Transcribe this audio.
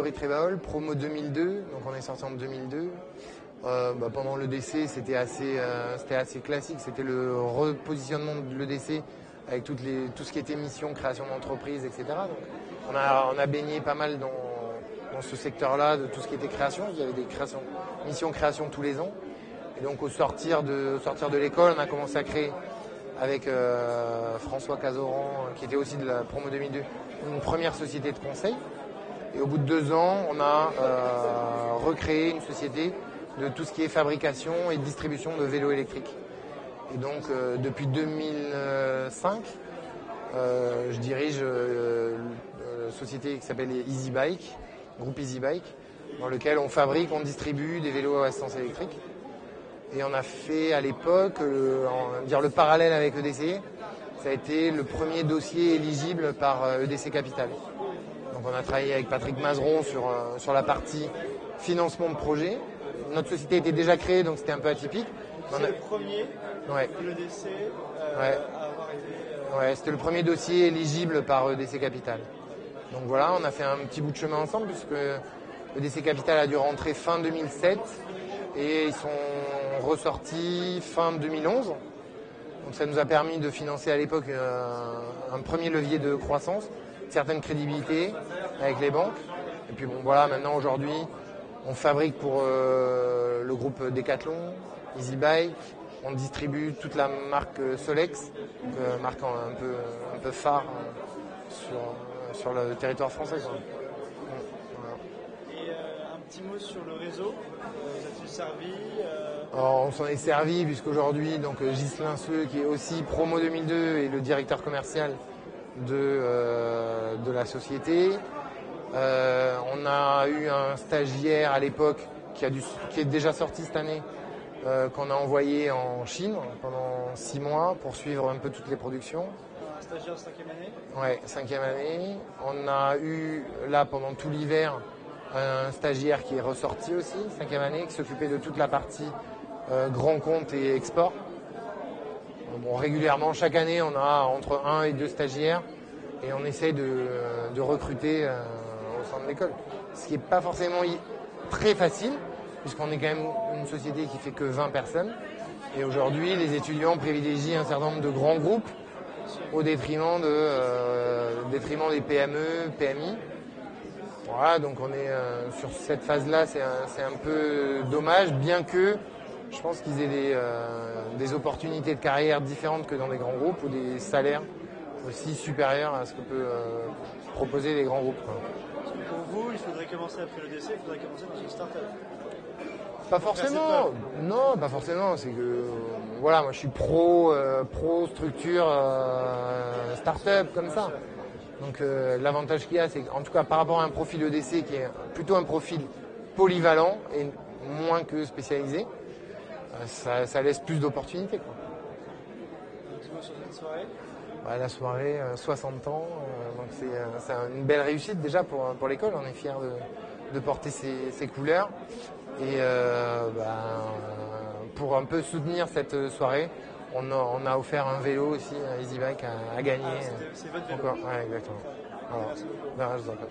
Retrieval, promo 2002, donc on est sorti en 2002. Pendant l'EDC, c'était assez classique, c'était le repositionnement de l'EDC avec tout ce qui était mission, création d'entreprise, etc. Donc, on a baigné pas mal dans ce secteur-là de tout ce qui était création. Il y avait des missions création tous les ans. Et donc au sortir de l'école, on a commencé à créer avec François Cazoran, qui était aussi de la promo 2002, une première société de conseil. Et au bout de 2 ans, on a recréé une société de tout ce qui est fabrication et distribution de vélos électriques. Et donc depuis 2005, je dirige une société qui s'appelle Easy Bike, groupe Easy Bike, dans lequel on fabrique, on distribue des vélos à assistance électrique. Et on a fait à l'époque, le parallèle avec EDC, ça a été le premier dossier éligible par EDC Capital. Donc on a travaillé avec Patrick Mazeron sur la partie financement de projet. Notre société était déjà créée, donc c'était un peu atypique. C'est le premier l'EDC à avoir été... Ouais, c'était le premier dossier éligible par EDC Capital. Donc voilà, on a fait un petit bout de chemin ensemble, puisque EDC Capital a dû rentrer fin 2007 et ils sont ressortis fin 2011. Donc ça nous a permis de financer à l'époque un premier levier de croissance, une certaine crédibilité avec les banques. Et puis bon voilà, maintenant aujourd'hui, on fabrique pour le groupe Decathlon, Easy Bike, on distribue toute la marque Solex, marque un peu phare sur le territoire français. Quoi. Voilà. Et un petit mot sur le réseau, vous êtes servi Alors, on s'en est servi puisqu'aujourd'hui, donc Ghislain Seux, qui est aussi promo 2002 et le directeur commercial de la société. On a eu un stagiaire à l'époque qui est déjà sorti cette année, qu'on a envoyé en Chine pendant 6 mois pour suivre un peu toutes les productions. Un stagiaire de 5e année ? Ouais, 5e année. On a eu là pendant tout l'hiver un stagiaire qui est ressorti aussi, 5e année, qui s'occupait de toute la partie grand compte et export. Bon, régulièrement, chaque année, on a entre 1 et 2 stagiaires et on essaye de recruter au sein de l'école. Ce qui n'est pas forcément très facile, puisqu'on est quand même une société qui fait que 20 personnes. Et aujourd'hui, les étudiants privilégient un certain nombre de grands groupes au détriment des PME, PMI. Voilà, donc on est sur cette phase-là, c'est un peu dommage, bien que je pense qu'ils aient des opportunités de carrière différentes que dans des grands groupes ou des salaires aussi supérieurs à ce que peut proposer les grands groupes. Quoi. Pour vous, il faudrait commencer après le décès, il faudrait commencer dans une start-up. Pas forcément. Non, pas forcément. C'est que voilà, moi je suis pro structure start-up comme ça. Donc l'avantage qu'il y a, c'est qu'en tout cas par rapport à un profil EDC qui est plutôt un profil polyvalent et moins que spécialisé, ça laisse plus d'opportunités. Un petit mot sur cette soirée. La soirée, 60 ans, donc c'est une belle réussite déjà pour l'école. On est fiers de porter ces couleurs. Et pour un peu soutenir cette soirée, on a offert un vélo aussi, Easy Bike, à gagner. C'est votre vélo. Encore. Ouais, exactement. Alors, Merci beaucoup. je vous en prie.